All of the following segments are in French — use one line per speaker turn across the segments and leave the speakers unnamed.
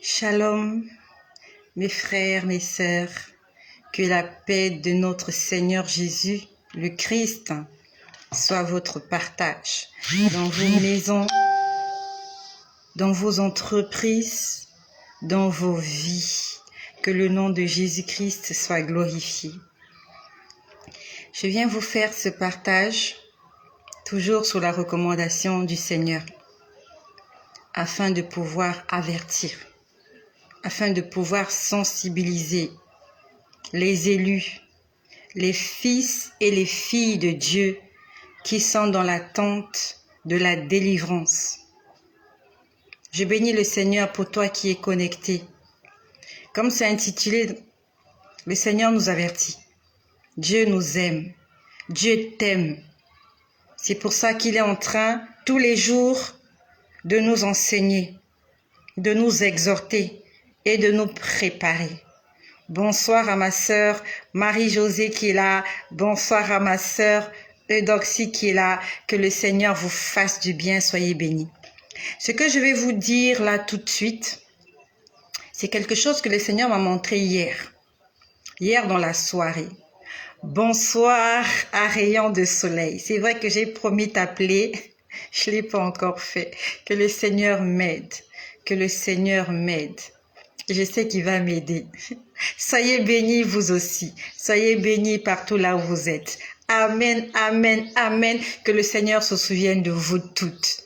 Shalom, mes frères, mes sœurs, que la paix de notre Seigneur Jésus, le Christ, soit votre partage dans vos maisons, dans vos entreprises, dans vos vies. Que le nom de Jésus-Christ soit glorifié. Je viens vous faire ce partage, toujours sous la recommandation du Seigneur, afin de pouvoir avertir, afin de pouvoir sensibiliser les élus, les fils et les filles de Dieu qui sont dans l'attente de la délivrance. Je bénis le Seigneur pour toi qui es connecté. Comme c'est intitulé, le Seigneur nous avertit. Dieu nous aime. Dieu t'aime. C'est pour ça qu'il est en train, tous les jours, de nous enseigner, de nous exhorter et de nous préparer. Bonsoir à ma sœur Marie-Josée qui est là. Bonsoir à ma sœur Eudoxie qui est là. Que le Seigneur vous fasse du bien. Soyez bénis. Ce que je vais vous dire là tout de suite, c'est quelque chose que le Seigneur m'a montré hier dans la soirée. Bonsoir à rayon de soleil. C'est vrai que j'ai promis t'appeler, je ne l'ai pas encore fait. Que le Seigneur m'aide, que le Seigneur m'aide. Je sais qu'il va m'aider. Soyez bénis vous aussi. Soyez bénis partout là où vous êtes. Amen, amen, amen. Que le Seigneur se souvienne de vous toutes.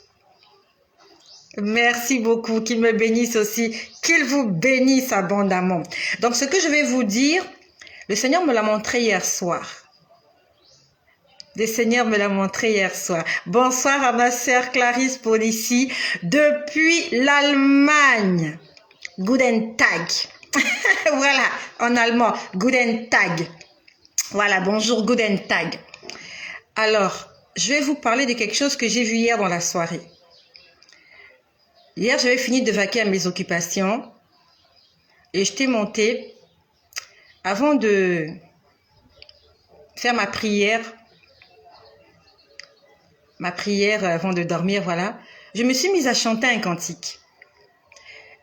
Merci beaucoup, qu'il me bénisse aussi, qu'il vous bénisse abondamment. Donc ce que je vais vous dire, le Seigneur me l'a montré hier soir. Le Seigneur me l'a montré hier soir. Bonsoir à ma sœur Clarisse Polici, depuis l'Allemagne. Guten Tag. Voilà, en allemand, Guten Tag. Voilà, bonjour, Guten Tag. Alors, je vais vous parler de quelque chose que j'ai vu hier dans la soirée. Hier, j'avais fini de vaquer à mes occupations et j'étais montée avant de faire ma prière avant de dormir, voilà. Je me suis mise à chanter un cantique.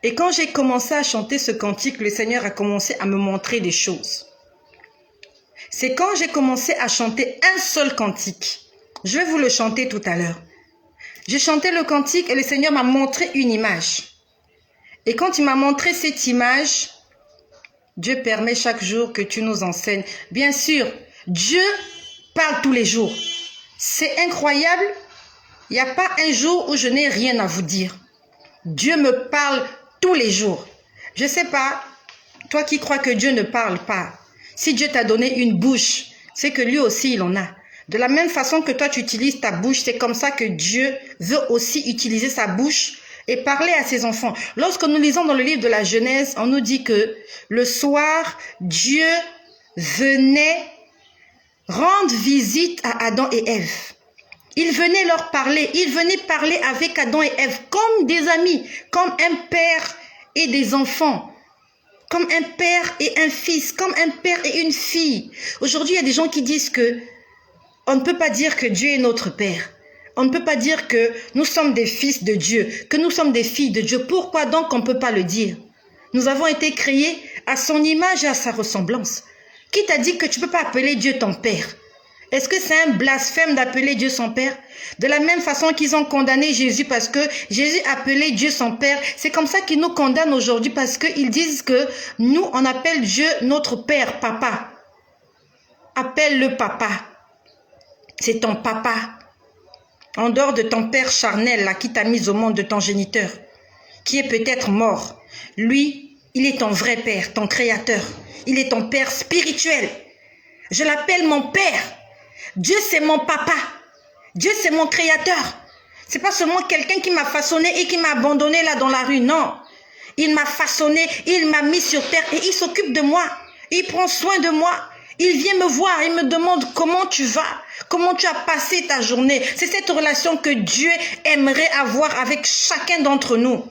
Et quand j'ai commencé à chanter ce cantique, le Seigneur a commencé à me montrer des choses. C'est quand j'ai commencé à chanter un seul cantique. Je vais vous le chanter tout à l'heure. J'ai chanté le cantique et le Seigneur m'a montré une image. Et quand il m'a montré cette image, Dieu permet chaque jour que tu nous enseignes. Bien sûr, Dieu parle tous les jours. C'est incroyable. Il n'y a pas un jour où je n'ai rien à vous dire. Dieu me parle tous les jours. Je ne sais pas, toi qui crois que Dieu ne parle pas, si Dieu t'a donné une bouche, c'est que lui aussi il en a. De la même façon que toi tu utilises ta bouche, c'est comme ça que Dieu veut aussi utiliser sa bouche et parler à ses enfants. Lorsque nous lisons dans le livre de la Genèse, on nous dit que le soir, Dieu venait rendre visite à Adam et Ève. Il venait leur parler, il venait parler avec Adam et Ève comme des amis, comme un père et des enfants. Comme un père et un fils, comme un père et une fille. Aujourd'hui, il y a des gens qui disent que on ne peut pas dire que Dieu est notre Père. On ne peut pas dire que nous sommes des fils de Dieu, que nous sommes des filles de Dieu. Pourquoi donc on ne peut pas le dire? Nous avons été créés à son image et à sa ressemblance. Qui t'a dit que tu ne peux pas appeler Dieu ton Père? Est-ce que c'est un blasphème d'appeler Dieu son Père? De la même façon qu'ils ont condamné Jésus parce que Jésus appelait Dieu son Père, c'est comme ça qu'ils nous condamnent aujourd'hui parce qu'ils disent que nous, on appelle Dieu notre Père, Papa. Appelle-le Papa. C'est ton papa. En dehors de ton père charnel là, qui t'a mis au monde, de ton géniteur, qui est peut-être mort. Lui, il est ton vrai père, ton créateur. Il est ton père spirituel. Je l'appelle mon père. Dieu, c'est mon papa. Dieu, c'est mon créateur. C'est pas seulement quelqu'un qui m'a façonné et qui m'a abandonné là dans la rue. Non. Il m'a façonné, il m'a mis sur terre et il s'occupe de moi. Il prend soin de moi. Il vient me voir, il me demande comment tu vas, comment tu as passé ta journée. C'est cette relation que Dieu aimerait avoir avec chacun d'entre nous.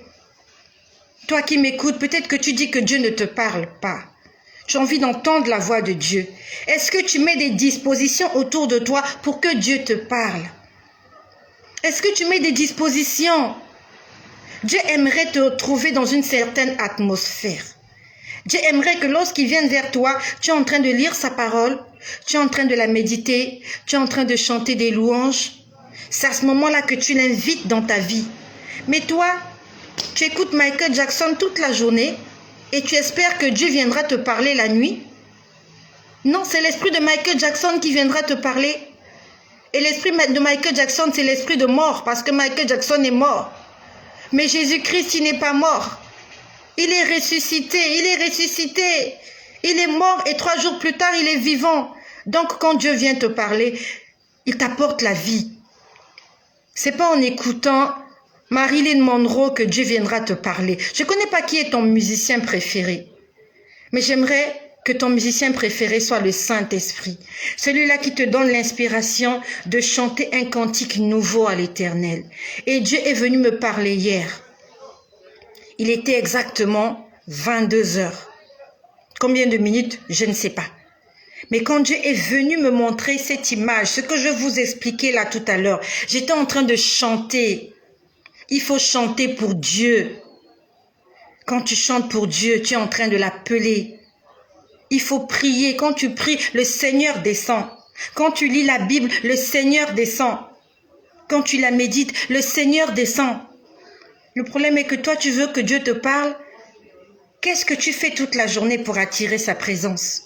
Toi qui m'écoutes, peut-être que tu dis que Dieu ne te parle pas. J'ai envie d'entendre la voix de Dieu. Est-ce que tu mets des dispositions autour de toi pour que Dieu te parle? Est-ce que tu mets des dispositions? Dieu aimerait te trouver dans une certaine atmosphère. Dieu aimerait que lorsqu'il vienne vers toi, tu es en train de lire sa parole, tu es en train de la méditer, tu es en train de chanter des louanges. C'est à ce moment-là que tu l'invites dans ta vie. Mais toi, tu écoutes Michael Jackson toute la journée et tu espères que Dieu viendra te parler la nuit. Non, c'est l'esprit de Michael Jackson qui viendra te parler. Et l'esprit de Michael Jackson, c'est l'esprit de mort parce que Michael Jackson est mort. Mais Jésus-Christ, il n'est pas mort. Il est ressuscité, il est ressuscité. Il est mort et 3 jours plus tard, il est vivant. Donc, quand Dieu vient te parler, il t'apporte la vie. C'est pas en écoutant Marilyn Monroe que Dieu viendra te parler. Je ne connais pas qui est ton musicien préféré. Mais j'aimerais que ton musicien préféré soit le Saint-Esprit. Celui-là qui te donne l'inspiration de chanter un cantique nouveau à l'Éternel. Et Dieu est venu me parler hier. Il était exactement 22 heures. Combien de minutes? Je ne sais pas. Mais quand Dieu est venu me montrer cette image, ce que je vous expliquais là tout à l'heure, j'étais en train de chanter. Il faut chanter pour Dieu. Quand tu chantes pour Dieu, tu es en train de l'appeler. Il faut prier. Quand tu pries, le Seigneur descend. Quand tu lis la Bible, le Seigneur descend. Quand tu la médites, le Seigneur descend. Le problème est que toi, tu veux que Dieu te parle. Qu'est-ce que tu fais toute la journée pour attirer sa présence?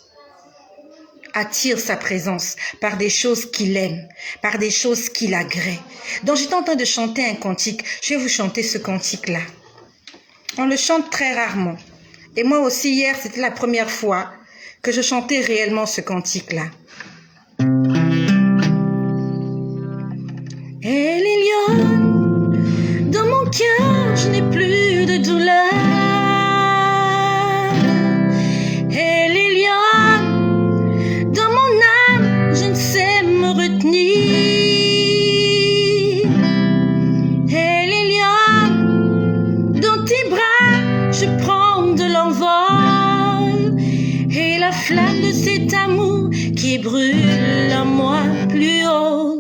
Attire sa présence par des choses qu'il aime, par des choses qu'il agrée. Donc j'étais en train de chanter un cantique. Je vais vous chanter ce cantique-là. On le chante très rarement. Et moi aussi hier, c'était la première fois que je chantais réellement ce cantique-là. Elle est lionne, dans mon cœur, je n'ai plus de douleur. Elle est lionne, dans mon âme, je ne sais me retenir. Elle est lionne, dans tes bras, je prends de l'envol. Et la flamme de cet amour qui brûle en moi plus haut,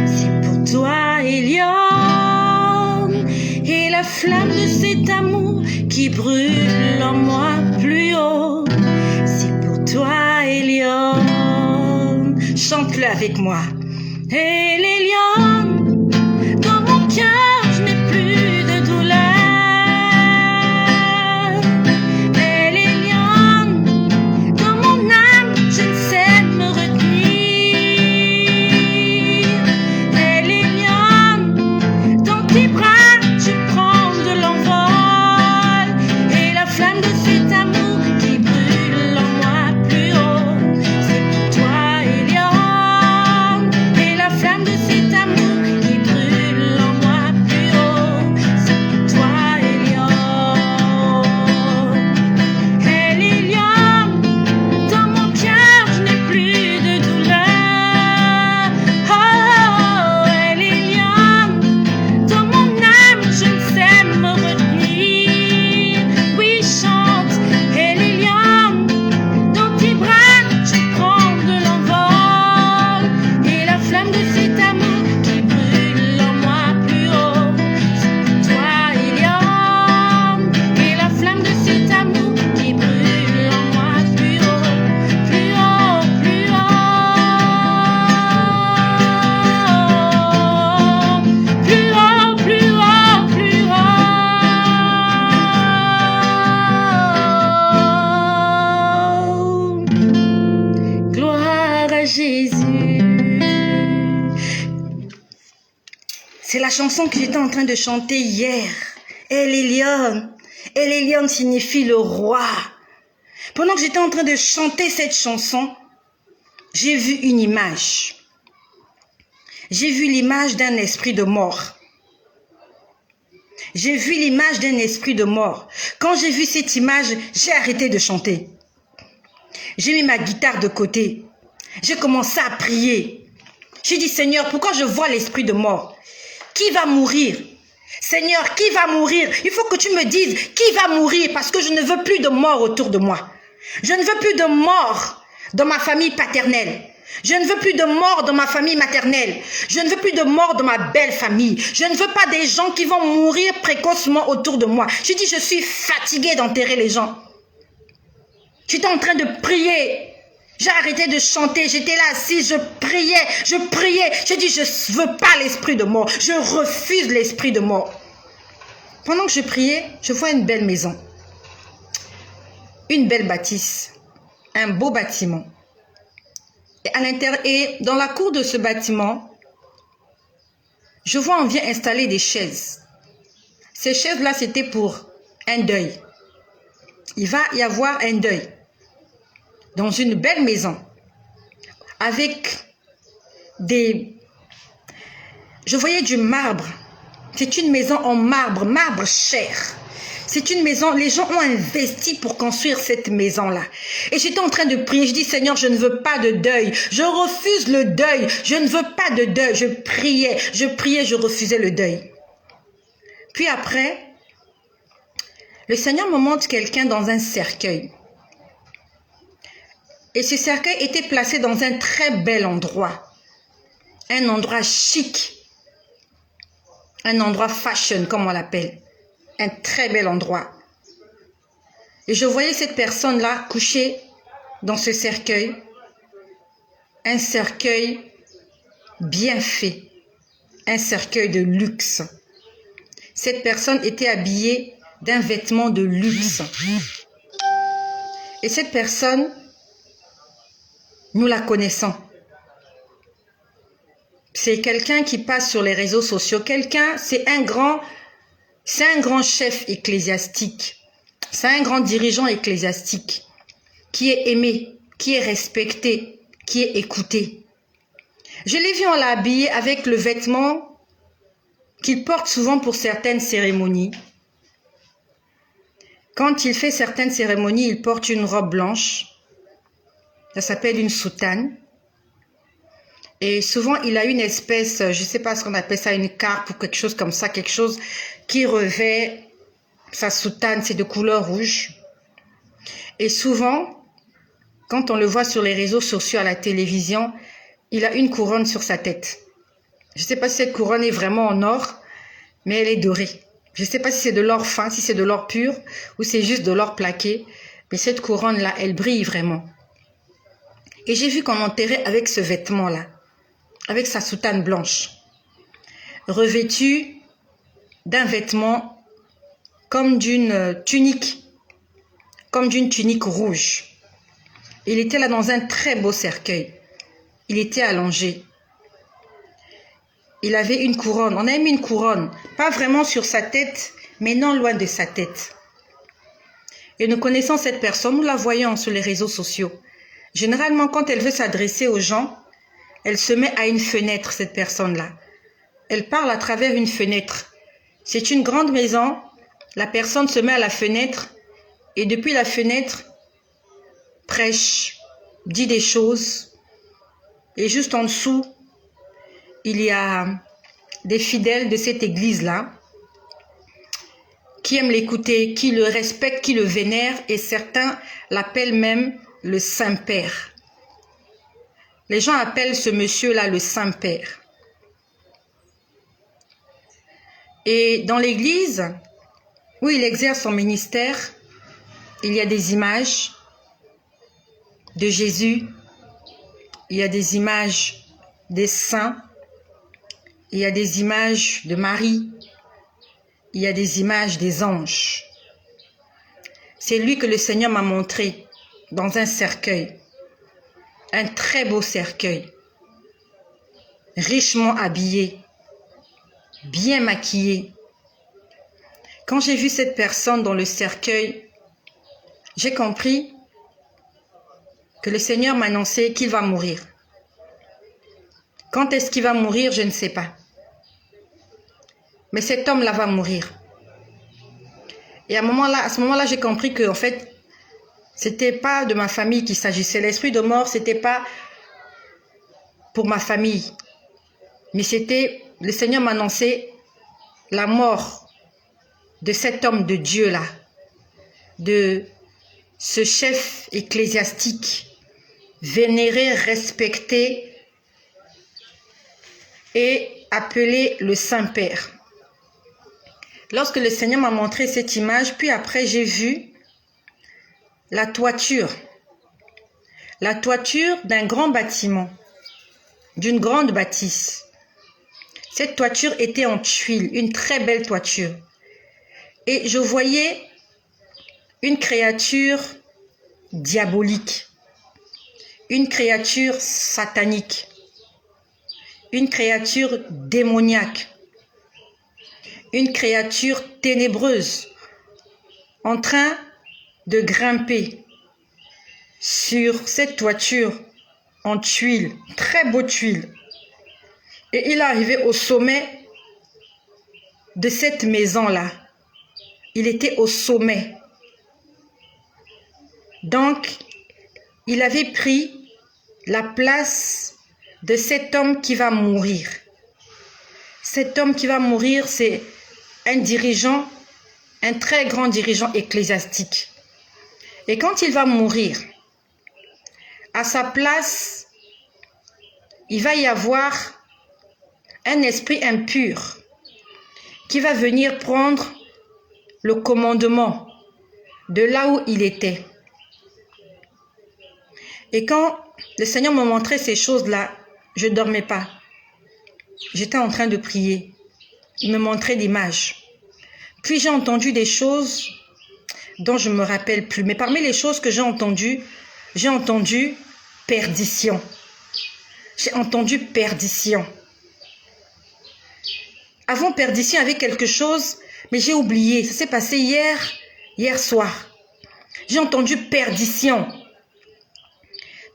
c'est pour toi, Eliane. Et la flamme de cet amour qui brûle en moi plus haut, c'est pour toi, Eliane. Chante-le avec moi. Elle est Eliane, dans mon cœur, je n'ai plus de douleur. C'est la chanson que j'étais en train de chanter hier. El Elyon. El Elyon signifie le roi. Pendant que j'étais en train de chanter cette chanson, j'ai vu une image. J'ai vu l'image d'un esprit de mort. J'ai vu l'image d'un esprit de mort. Quand j'ai vu cette image, j'ai arrêté de chanter. J'ai mis ma guitare de côté. J'ai commencé à prier. J'ai dit, Seigneur, pourquoi je vois l'esprit de mort? Qui va mourir? Seigneur, qui va mourir? Il faut que tu me dises qui va mourir parce que je ne veux plus de mort autour de moi. Je ne veux plus de mort dans ma famille paternelle. Je ne veux plus de mort dans ma famille maternelle. Je ne veux plus de mort dans ma belle famille. Je ne veux pas des gens qui vont mourir précocement autour de moi. Je dis, je suis fatiguée d'enterrer les gens. J'étais en train de prier. J'ai arrêté de chanter. J'étais là assise, je priais. J'ai dit, je ne veux pas l'esprit de mort. Je refuse l'esprit de mort. Pendant que je priais, je vois une belle maison. Une belle bâtisse. Un beau bâtiment. Et à l'intérieur, et dans la cour de ce bâtiment, je vois on vient installer des chaises. Ces chaises-là, c'était pour un deuil. Il va y avoir un deuil dans une belle maison avec des... Je voyais du marbre. C'est une maison en marbre, marbre cher. C'est une maison, les gens ont investi pour construire cette maison-là. Et j'étais en train de prier, je dis, Seigneur, je ne veux pas de deuil. Je refuse le deuil. Je ne veux pas de deuil. Je priais, je refusais le deuil. Puis après, le Seigneur me montre quelqu'un dans un cercueil. Et ce cercueil était placé dans un très bel endroit. Un endroit chic. Un endroit fashion, comme on l'appelle. Un très bel endroit. Et je voyais cette personne-là couchée dans ce cercueil. Un cercueil bien fait. Un cercueil de luxe. Cette personne était habillée d'un vêtement de luxe. Et cette personne, nous la connaissons. C'est quelqu'un qui passe sur les réseaux sociaux. C'est un grand chef ecclésiastique. C'est un grand dirigeant ecclésiastique qui est aimé, qui est respecté, qui est écouté. Je l'ai vu, on l'a habillé avec le vêtement qu'il porte souvent pour certaines cérémonies. Quand il fait certaines cérémonies, il porte une robe blanche. Ça s'appelle une soutane. Et souvent, il a une espèce, je ne sais pas ce qu'on appelle ça, une carpe ou quelque chose comme ça, quelque chose qui revêt sa soutane, c'est de couleur rouge. Et souvent, quand on le voit sur les réseaux sociaux, à la télévision, il a une couronne sur sa tête. Je ne sais pas si cette couronne est vraiment en or, mais elle est dorée. Je ne sais pas si c'est de l'or fin, si c'est de l'or pur, ou c'est juste de l'or plaqué. Mais cette couronne-là, elle brille vraiment. Et j'ai vu qu'on l'enterrait avec ce vêtement-là, avec sa soutane blanche, revêtue d'un vêtement comme d'une tunique rouge. Il était là dans un très beau cercueil. Il était allongé. Il avait une couronne. On a mis une couronne, pas vraiment sur sa tête, mais non loin de sa tête. Et nous connaissons cette personne, nous la voyons sur les réseaux sociaux. Généralement, quand elle veut s'adresser aux gens, elle se met à une fenêtre, cette personne-là. Elle parle à travers une fenêtre. C'est une grande maison. La personne se met à la fenêtre et depuis la fenêtre, prêche, dit des choses. Et juste en dessous, il y a des fidèles de cette église-là qui aiment l'écouter, qui le respectent, qui le vénèrent et certains l'appellent même le Saint-Père. Les gens appellent ce monsieur-là le Saint-Père. Et dans l'église où il exerce son ministère, il y a des images de Jésus, il y a des images des saints, il y a des images de Marie, il y a des images des anges. C'est lui que le Seigneur m'a montré dans un cercueil, un très beau cercueil, richement habillé, bien maquillé. Quand j'ai vu cette personne dans le cercueil, j'ai compris que le Seigneur m'a annoncé qu'il va mourir. Quand est-ce qu'il va mourir, je ne sais pas. Mais cet homme-là va mourir. Et à ce moment-là, j'ai compris que en fait, c'était pas de ma famille qu'il s'agissait. L'esprit de mort, c'était pas pour ma famille. Mais c'était, le Seigneur m'a annoncé la mort de cet homme de Dieu-là, de ce chef ecclésiastique vénéré, respecté et appelé le Saint-Père. Lorsque le Seigneur m'a montré cette image, puis après j'ai vu la toiture d'un grand bâtiment, d'une grande bâtisse. Cette toiture était en tuiles, une très belle toiture. Et je voyais une créature diabolique, une créature satanique, une créature démoniaque, une créature ténébreuse en train de grimper sur cette toiture en tuiles, très beaux tuiles. Et il est arrivé au sommet de cette maison-là. Il était au sommet. Donc, il avait pris la place de cet homme qui va mourir. Cet homme qui va mourir, c'est un dirigeant, un très grand dirigeant ecclésiastique. Et quand il va mourir, à sa place, il va y avoir un esprit impur qui va venir prendre le commandement de là où il était. Et quand le Seigneur me montrait ces choses-là, je ne dormais pas. J'étais en train de prier. Il me montrait l'image. Puis j'ai entendu des choses dont je ne me rappelle plus. Mais parmi les choses que j'ai entendu perdition. J'ai entendu perdition. Avant perdition, il y avait quelque chose, mais j'ai oublié. Ça s'est passé hier soir. J'ai entendu perdition.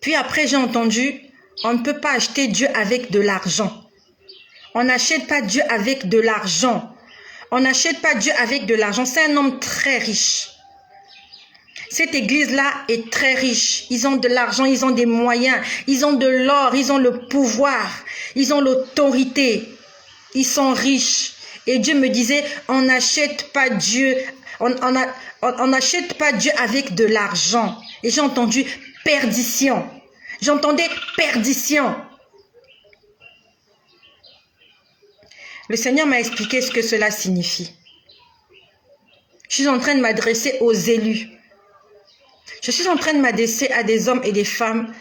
Puis après, j'ai entendu, on ne peut pas acheter Dieu avec de l'argent. On n'achète pas Dieu avec de l'argent. On n'achète pas Dieu avec de l'argent. C'est un homme très riche. Cette église-là est très riche. Ils ont de l'argent, ils ont des moyens, ils ont de l'or, ils ont le pouvoir, ils ont l'autorité. Ils sont riches. Et Dieu me disait, on n'achète pas Dieu, on n'achète pas Dieu avec de l'argent. Et j'ai entendu perdition. J'entendais perdition. Le Seigneur m'a expliqué ce que cela signifie. Je suis en train de m'adresser aux élus. Je suis en train de m'adresser à des hommes et des femmes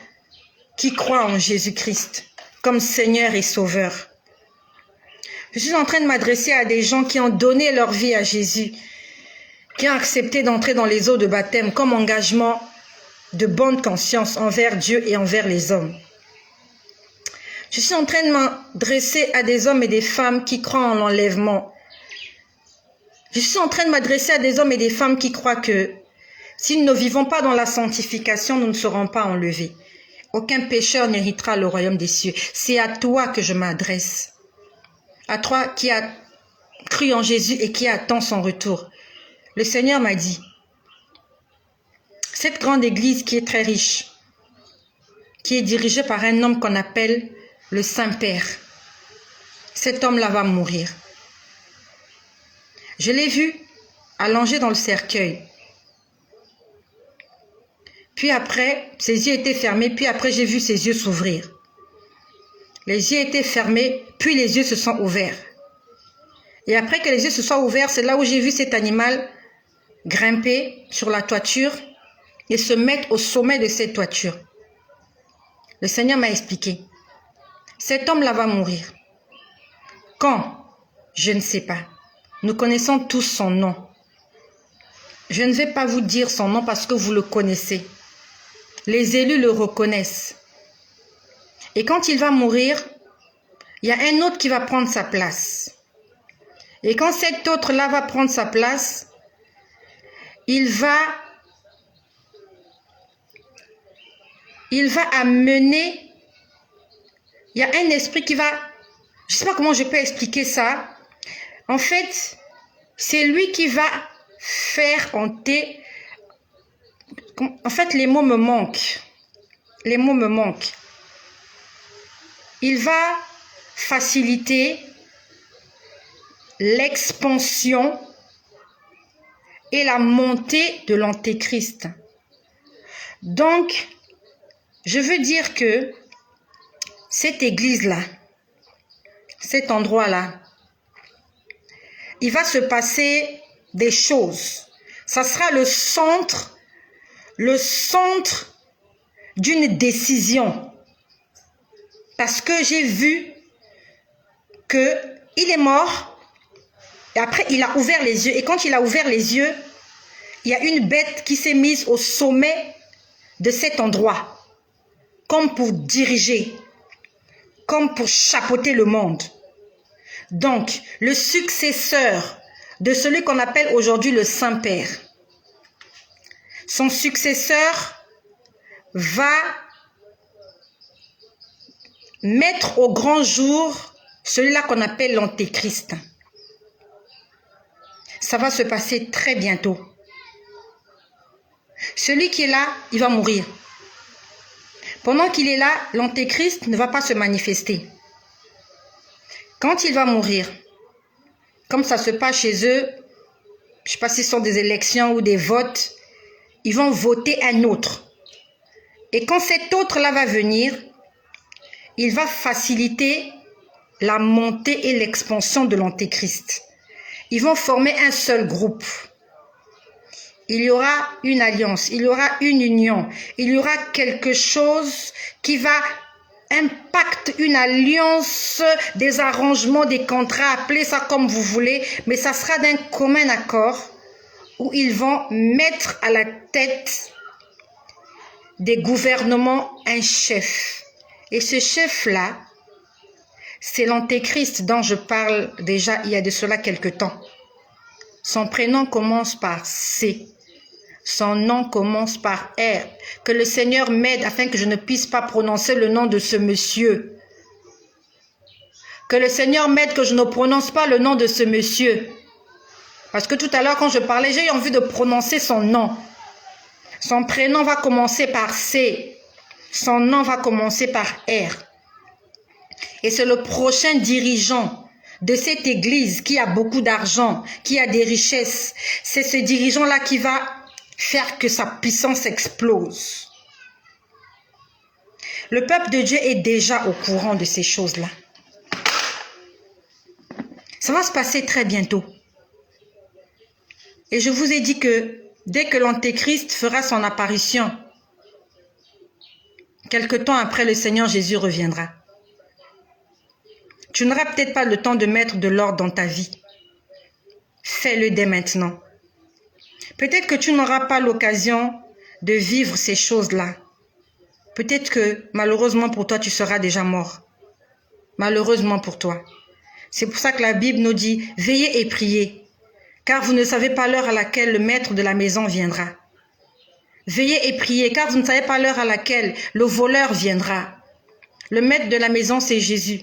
qui croient en Jésus-Christ comme Seigneur et Sauveur. Je suis en train de m'adresser à des gens qui ont donné leur vie à Jésus, qui ont accepté d'entrer dans les eaux de baptême comme engagement de bonne conscience envers Dieu et envers les hommes. Je suis en train de m'adresser à des hommes et des femmes qui croient en l'enlèvement. Je suis en train de m'adresser à des hommes et des femmes qui croient que si nous ne vivons pas dans la sanctification, nous ne serons pas enlevés. Aucun pécheur n'héritera le royaume des cieux. C'est à toi que je m'adresse. À toi qui as cru en Jésus et qui attend son retour. Le Seigneur m'a dit, cette grande église qui est très riche, qui est dirigée par un homme qu'on appelle le Saint-Père, cet homme-là va mourir. Je l'ai vu allongé dans le cercueil. Puis après, ses yeux étaient fermés, puis après j'ai vu ses yeux s'ouvrir. Les yeux étaient fermés, puis les yeux se sont ouverts. Et après que les yeux se soient ouverts, c'est là où j'ai vu cet animal grimper sur la toiture et se mettre au sommet de cette toiture. Le Seigneur m'a expliqué. Cet homme-là va mourir. Quand? Je ne sais pas. Nous connaissons tous son nom. Je ne vais pas vous dire son nom parce que vous le connaissez. Les élus le reconnaissent. Et quand il va mourir, il y a un autre qui va prendre sa place. Et quand cet autre-là va prendre sa place, il va amener, il y a un esprit qui va, je ne sais pas comment je peux expliquer ça. En fait, c'est lui qui va faire hanter. En fait, les mots me manquent. Les mots me manquent. Il va faciliter l'expansion et la montée de l'antéchrist. Donc, Je veux dire que cette église-là, cet endroit-là, il va se passer des choses. Ça sera le centre d'une décision. Parce que j'ai vu qu'il est mort et après il a ouvert les yeux. Et quand il a ouvert les yeux, il y a une bête qui s'est mise au sommet de cet endroit, comme pour diriger, comme pour chapeauter le monde. Donc, le successeur de celui qu'on appelle aujourd'hui le Saint-Père, son successeur va mettre au grand jour celui-là qu'on appelle l'Antéchrist. Ça va se passer très bientôt. Celui qui est là, il va mourir. Pendant qu'il est là, l'Antéchrist ne va pas se manifester. Quand il va mourir, comme ça se passe chez eux, je ne sais pas si ce sont des élections ou des votes, ils vont voter un autre. Et quand cet autre-là va venir, il va faciliter la montée et l'expansion de l'Antéchrist. Ils vont former un seul groupe. Il y aura une alliance, il y aura une union, il y aura quelque chose qui va impacter une alliance, des arrangements, des contrats, appelez ça comme vous voulez, mais ça sera d'un commun accord où ils vont mettre à la tête des gouvernements un chef. Et ce chef-là, c'est l'Antéchrist dont je parle déjà il y a de cela quelque temps. Son prénom commence par C. Son nom commence par R. Que le Seigneur m'aide afin que je ne puisse pas prononcer le nom de ce monsieur. Que le Seigneur m'aide que je ne prononce pas le nom de ce monsieur. Parce que tout à l'heure quand je parlais, j'ai eu envie de prononcer son nom. Son prénom va commencer par C. Son nom va commencer par R. Et c'est le prochain dirigeant de cette église qui a beaucoup d'argent, qui a des richesses. C'est ce dirigeant-là qui va faire que sa puissance explose. Le peuple de Dieu est déjà au courant de ces choses-là. Ça va se passer très bientôt. Et je vous ai dit que dès que l'Antéchrist fera son apparition, quelque temps après, le Seigneur Jésus reviendra. Tu n'auras peut-être pas le temps de mettre de l'ordre dans ta vie. Fais-le dès maintenant. Peut-être que tu n'auras pas l'occasion de vivre ces choses-là. Peut-être que, malheureusement pour toi, tu seras déjà mort. Malheureusement pour toi. C'est pour ça que la Bible nous dit, veillez et priez, car vous ne savez pas l'heure à laquelle le maître de la maison viendra. Veillez et priez, car vous ne savez pas l'heure à laquelle le voleur viendra. Le maître de la maison, c'est Jésus.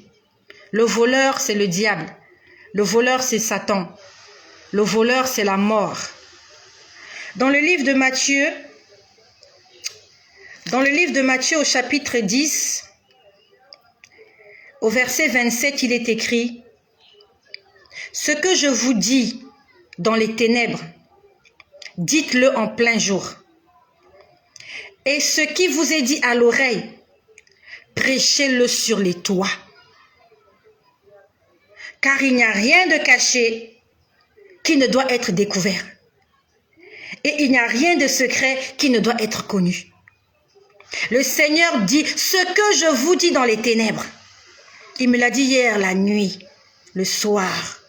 Le voleur, c'est le diable. Le voleur, c'est Satan. Le voleur, c'est la mort. Dans le livre de Matthieu au chapitre 10, au verset 27, il est écrit « Ce que je vous dis dans les ténèbres, dites-le en plein jour. Et ce qui vous est dit à l'oreille, prêchez-le sur les toits. Car il n'y a rien de caché qui ne doit être découvert. Et il n'y a rien de secret qui ne doit être connu. Le Seigneur dit, ce que je vous dis dans les ténèbres, il me l'a dit hier la nuit, le soir.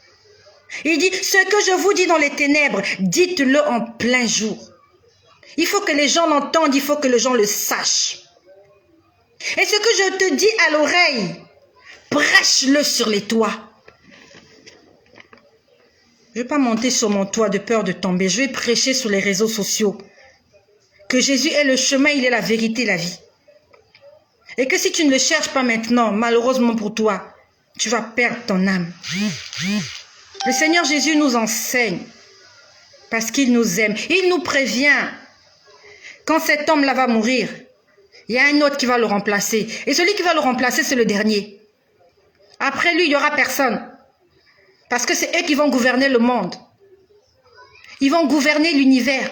Il dit, ce que je vous dis dans les ténèbres, dites-le en plein jour. Il faut que les gens l'entendent, il faut que les gens le sachent. Et ce que je te dis à l'oreille, prêche-le sur les toits. Je ne vais pas monter sur mon toit de peur de tomber. Je vais prêcher sur les réseaux sociaux. Que Jésus est le chemin, il est la vérité, la vie. Et que si tu ne le cherches pas maintenant, malheureusement pour toi, tu vas perdre ton âme. Le Seigneur Jésus nous enseigne parce qu'il nous aime. Il nous prévient. Quand cet homme-là va mourir, il y a un autre qui va le remplacer. Et celui qui va le remplacer, c'est le dernier. Après lui, il n'y aura personne. Parce que c'est eux qui vont gouverner le monde. Ils vont gouverner l'univers.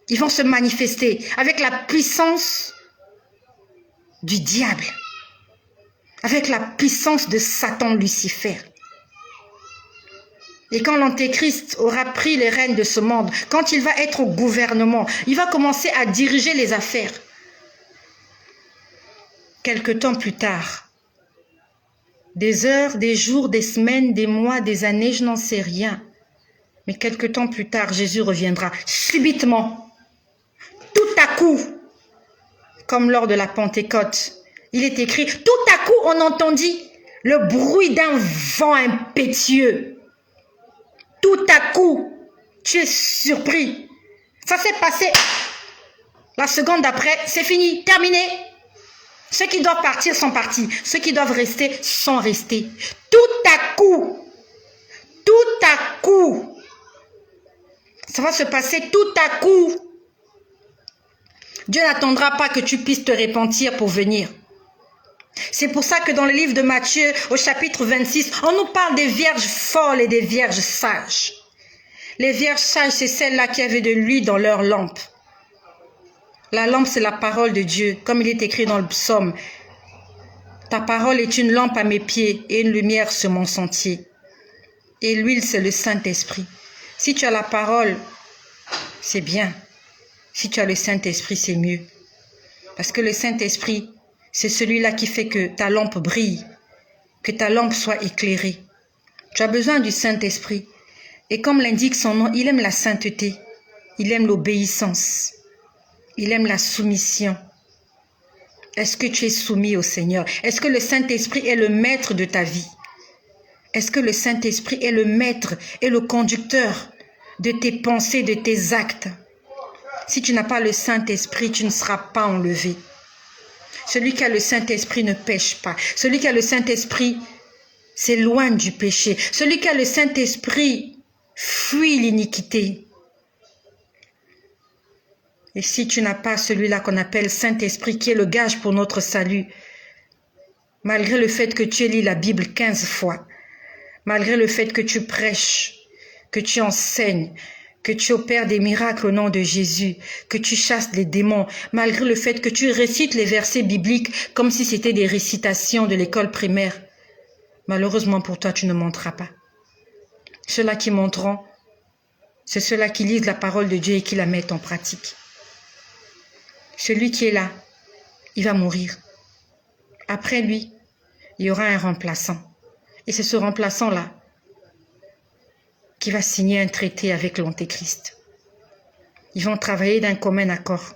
Ils vont se manifester avec la puissance du diable, avec la puissance de Satan Lucifer. Et quand l'Antéchrist aura pris les rênes de ce monde, quand il va être au gouvernement, il va commencer à diriger les affaires. Quelque temps plus tard, des heures, des jours, des semaines, des mois, des années, je n'en sais rien. Mais quelque temps plus tard, Jésus reviendra subitement, tout à coup, comme lors de la Pentecôte. Il est écrit, tout à coup, on entendit le bruit d'un vent impétueux. Tout à coup, tu es surpris. Ça s'est passé. La seconde d'après, c'est fini, terminé. Ceux qui doivent partir sont partis. Ceux qui doivent rester sont restés. Tout à coup, ça va se passer tout à coup. Dieu n'attendra pas que tu puisses te repentir pour venir. C'est pour ça que dans le livre de Matthieu, au chapitre 26, on nous parle des vierges folles et des vierges sages. Les vierges sages, c'est celles-là qui avaient de l'huile dans leur lampe. La lampe, c'est la parole de Dieu, comme il est écrit dans le psaume. Ta parole est une lampe à mes pieds et une lumière sur mon sentier. Et l'huile, c'est le Saint-Esprit. Si tu as la parole, c'est bien. Si tu as le Saint-Esprit, c'est mieux. Parce que le Saint-Esprit, c'est celui-là qui fait que ta lampe brille, que ta lampe soit éclairée. Tu as besoin du Saint-Esprit. Et comme l'indique son nom, il aime la sainteté, il aime l'obéissance, il aime la soumission. Est-ce que tu es soumis au Seigneur? Est-ce que le Saint-Esprit est le maître de ta vie? Est-ce que le Saint-Esprit est le maître et le conducteur de tes pensées, de tes actes? Si tu n'as pas le Saint-Esprit, tu ne seras pas enlevé. Celui qui a le Saint-Esprit ne pêche pas. Celui qui a le Saint-Esprit s'éloigne du péché. Celui qui a le Saint-Esprit fuit l'iniquité. Et si tu n'as pas celui-là qu'on appelle Saint-Esprit, qui est le gage pour notre salut, malgré le fait que tu lis la Bible 15 fois, malgré le fait que tu prêches, que tu enseignes, que tu opères des miracles au nom de Jésus, que tu chasses les démons, malgré le fait que tu récites les versets bibliques comme si c'était des récitations de l'école primaire, malheureusement pour toi, tu ne monteras pas. Ceux-là qui monteront, c'est ceux-là qui lisent la parole de Dieu et qui la mettent en pratique. Celui qui est là, il va mourir. Après lui, il y aura un remplaçant. Et c'est ce remplaçant-là qui va signer un traité avec l'Antéchrist. Ils vont travailler d'un commun accord.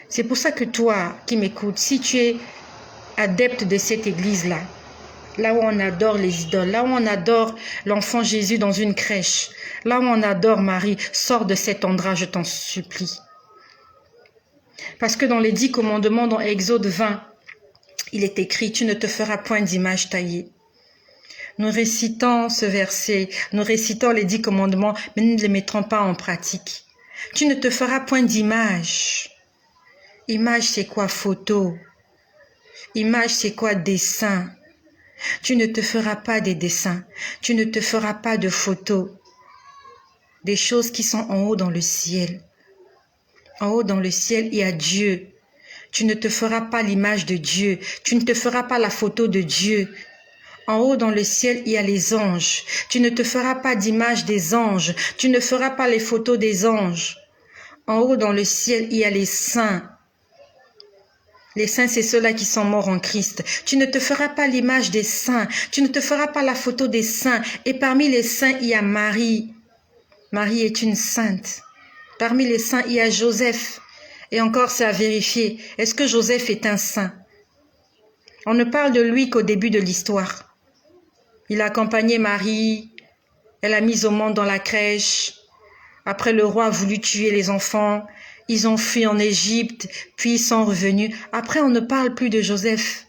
C'est pour ça que toi qui m'écoutes, si tu es adepte de cette église-là, là où on adore les idoles, là où on adore l'enfant Jésus dans une crèche, là où on adore Marie, sors de cet endroit, je t'en supplie. Parce que dans les 10 commandements, dans Exode 20, il est écrit, tu ne te feras point d'image taillée. Nous récitons ce verset, nous récitons les 10 commandements, mais nous ne les mettrons pas en pratique. Tu ne te feras point d'image. Image, c'est quoi? Photo. Image, c'est quoi? Dessin. Tu ne te feras pas des dessins. Tu ne te feras pas de photos. Des choses qui sont en haut dans le ciel. En haut dans le ciel, il y a Dieu. Tu ne te feras pas l'image de Dieu. Tu ne te feras pas la photo de Dieu. En haut dans le ciel, il y a les anges. Tu ne te feras pas d'image des anges. Tu ne feras pas les photos des anges. En haut dans le ciel, il y a les saints. Les saints, c'est ceux-là qui sont morts en Christ. Tu ne te feras pas l'image des saints. Tu ne te feras pas la photo des saints. Et parmi les saints, il y a Marie. Marie est une sainte. Parmi les saints, il y a Joseph. Et encore, c'est à vérifier. Est-ce que Joseph est un saint? On ne parle de lui qu'au début de l'histoire. Il a accompagné Marie. Elle a mis au monde dans la crèche. Après, le roi a voulu tuer les enfants. Ils ont fui en Égypte, puis ils sont revenus. Après, on ne parle plus de Joseph.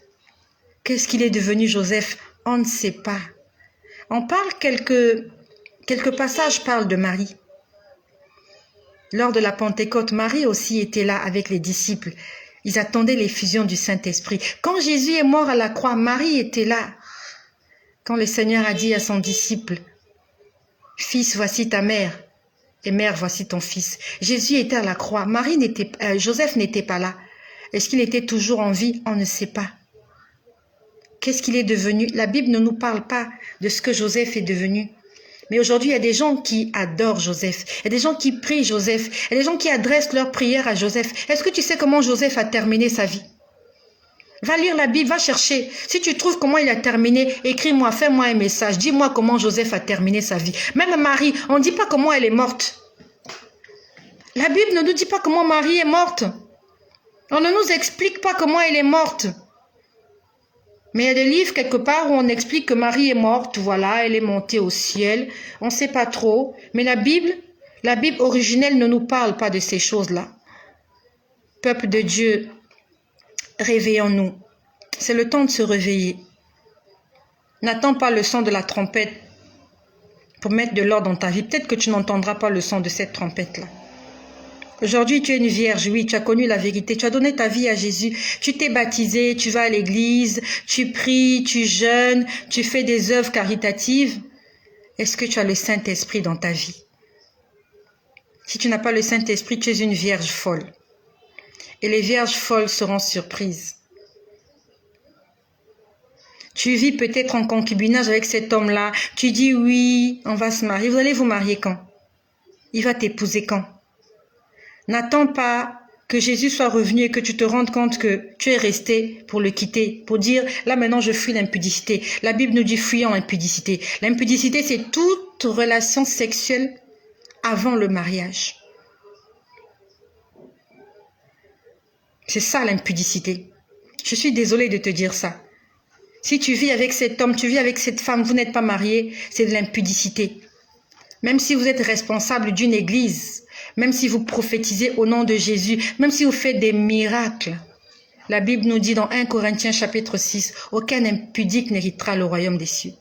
Qu'est-ce qu'il est devenu, Joseph? On ne sait pas. On parle quelques passages parlent de Marie. Lors de la Pentecôte, Marie aussi était là avec les disciples. Ils attendaient l'effusion du Saint-Esprit. Quand Jésus est mort à la croix, Marie était là. Quand le Seigneur a dit à son disciple, « Fils, voici ta mère, et mère, voici ton fils. » Jésus était à la croix. Joseph n'était pas là. Est-ce qu'il était toujours en vie? On ne sait pas. Qu'est-ce qu'il est devenu? La Bible ne nous parle pas de ce que Joseph est devenu. Mais aujourd'hui, il y a des gens qui adorent Joseph. Il y a des gens qui prient Joseph. Il y a des gens qui adressent leurs prières à Joseph. Est-ce que tu sais comment Joseph a terminé sa vie? Va lire la Bible, va chercher. Si tu trouves comment il a terminé, écris-moi, fais-moi un message. Dis-moi comment Joseph a terminé sa vie. Même Marie, on ne dit pas comment elle est morte. La Bible ne nous dit pas comment Marie est morte. On ne nous explique pas comment elle est morte. Mais il y a des livres quelque part où on explique que Marie est morte, voilà, elle est montée au ciel. On ne sait pas trop. Mais la Bible originelle ne nous parle pas de ces choses-là. Peuple de Dieu, réveillons-nous. C'est le temps de se réveiller. N'attends pas le son de la trompette pour mettre de l'ordre dans ta vie. Peut-être que tu n'entendras pas le son de cette trompette-là. Aujourd'hui, tu es une vierge, oui, tu as connu la vérité, tu as donné ta vie à Jésus, tu t'es baptisé, tu vas à l'église, tu pries, tu jeûnes, tu fais des œuvres caritatives. Est-ce que tu as le Saint-Esprit dans ta vie? Si tu n'as pas le Saint-Esprit, tu es une vierge folle. Et les vierges folles seront surprises. Tu vis peut-être en concubinage avec cet homme-là, tu dis oui, on va se marier. Vous allez vous marier quand? Il va t'épouser quand? N'attends pas que Jésus soit revenu et que tu te rendes compte que tu es resté pour le quitter, pour dire, là maintenant je fuis l'impudicité. La Bible nous dit fuyons l'impudicité. L'impudicité, c'est toute relation sexuelle avant le mariage. C'est ça l'impudicité. Je suis désolée de te dire ça. Si tu vis avec cet homme, tu vis avec cette femme, vous n'êtes pas mariés, c'est de l'impudicité. Même si vous êtes responsable d'une église, même si vous prophétisez au nom de Jésus, même si vous faites des miracles, la Bible nous dit dans 1 Corinthiens chapitre 6, aucun impudique n'héritera le royaume des cieux.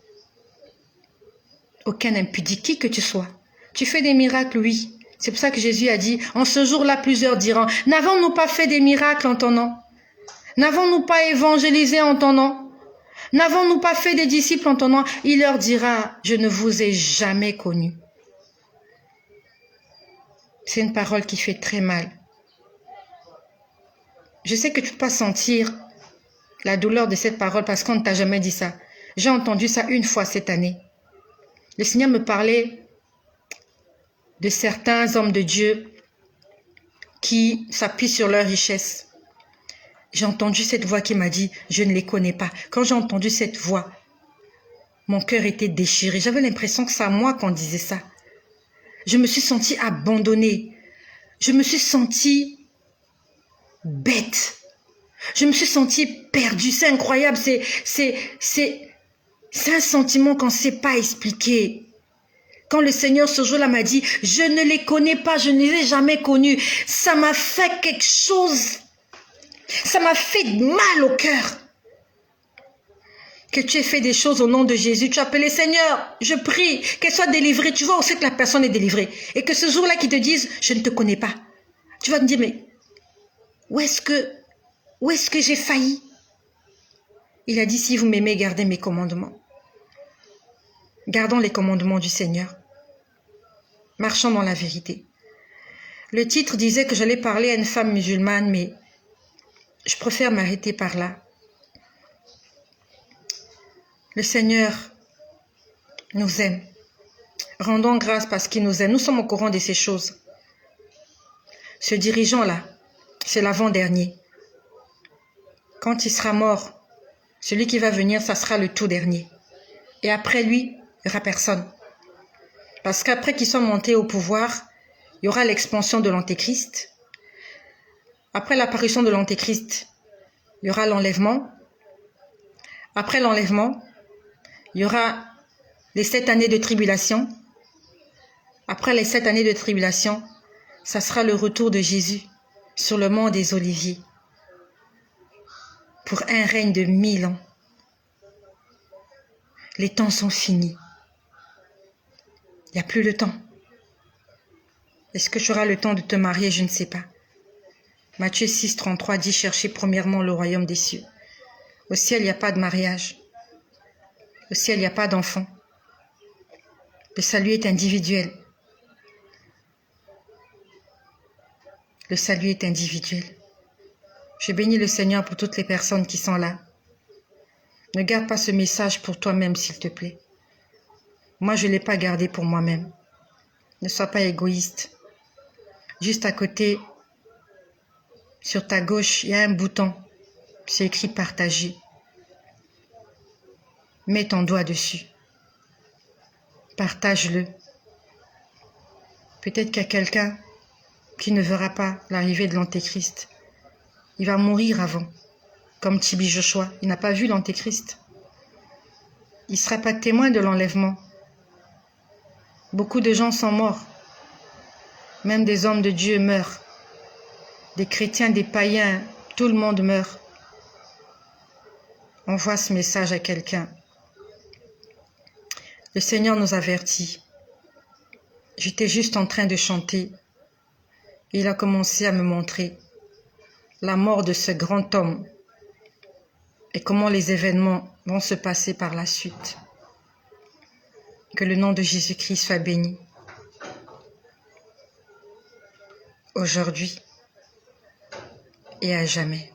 Aucun impudique, qui que tu sois. Tu fais des miracles, oui. C'est pour ça que Jésus a dit, en ce jour-là, plusieurs diront, n'avons-nous pas fait des miracles en ton nom? N'avons-nous pas évangélisé en ton nom? N'avons-nous pas fait des disciples en ton nom? Il leur dira, je ne vous ai jamais connus. C'est une parole qui fait très mal. Je sais que tu peux pas sentir la douleur de cette parole parce qu'on ne t'a jamais dit ça. J'ai entendu ça une fois cette année. Le Seigneur me parlait de certains hommes de Dieu qui s'appuient sur leur richesse. J'ai entendu cette voix qui m'a dit, je ne les connais pas. Quand j'ai entendu cette voix, mon cœur était déchiré. J'avais l'impression que c'est à moi qu'on disait ça. Je me suis sentie abandonnée. Je me suis sentie bête. Je me suis sentie perdue. C'est incroyable. C'est un sentiment qu'on ne sait pas expliquer. Quand le Seigneur ce jour-là m'a dit, je ne les connais pas, je ne les ai jamais connus. Ça m'a fait quelque chose. Ça m'a fait mal au cœur. Que tu aies fait des choses au nom de Jésus. Tu as appelé Seigneur, je prie qu'elle soit délivrée. Tu vois aussi que la personne est délivrée. Et que ce jour-là qu'ils te disent, je ne te connais pas. Tu vas te dire, mais où est-ce que j'ai failli? Il a dit, si vous m'aimez, gardez mes commandements. Gardons les commandements du Seigneur. Marchons dans la vérité. Le titre disait que j'allais parler à une femme musulmane, mais je préfère m'arrêter par là. Le Seigneur nous aime. Rendons grâce parce qu'il nous aime. Nous sommes au courant de ces choses. Ce dirigeant-là, c'est l'avant-dernier. Quand il sera mort, celui qui va venir, ça sera le tout dernier. Et après lui, il n'y aura personne. Parce qu'après qu'il soit monté au pouvoir, il y aura l'expansion de l'Antéchrist. Après l'apparition de l'Antéchrist, il y aura l'enlèvement. Après l'enlèvement, il y aura les 7 années de tribulation. Après les 7 années de tribulation, ça sera le retour de Jésus sur le mont des Oliviers pour un règne de 1000 ans. Les temps sont finis. Il n'y a plus de temps. Est-ce que tu auras le temps de te marier? Je ne sais pas. Matthieu 6, 33 dit, cherchez premièrement le royaume des cieux. Au ciel, il n'y a pas de mariage. Au ciel, il n'y a pas d'enfant. Le salut est individuel. Le salut est individuel. Je bénis le Seigneur pour toutes les personnes qui sont là. Ne garde pas ce message pour toi-même, s'il te plaît. Moi, je ne l'ai pas gardé pour moi-même. Ne sois pas égoïste. Juste à côté, sur ta gauche, il y a un bouton. C'est écrit « Partager ». Mets ton doigt dessus. Partage-le. Peut-être qu'il y a quelqu'un qui ne verra pas l'arrivée de l'Antéchrist. Il va mourir avant, comme Tibi Joshua. Il n'a pas vu l'Antéchrist. Il ne sera pas témoin de l'enlèvement. Beaucoup de gens sont morts. Même des hommes de Dieu meurent. Des chrétiens, des païens, tout le monde meurt. Envoie ce message à quelqu'un. Le Seigneur nous avertit. J'étais juste en train de chanter. Il a commencé à me montrer la mort de ce grand homme et comment les événements vont se passer par la suite. Que le nom de Jésus-Christ soit béni. Aujourd'hui et à jamais.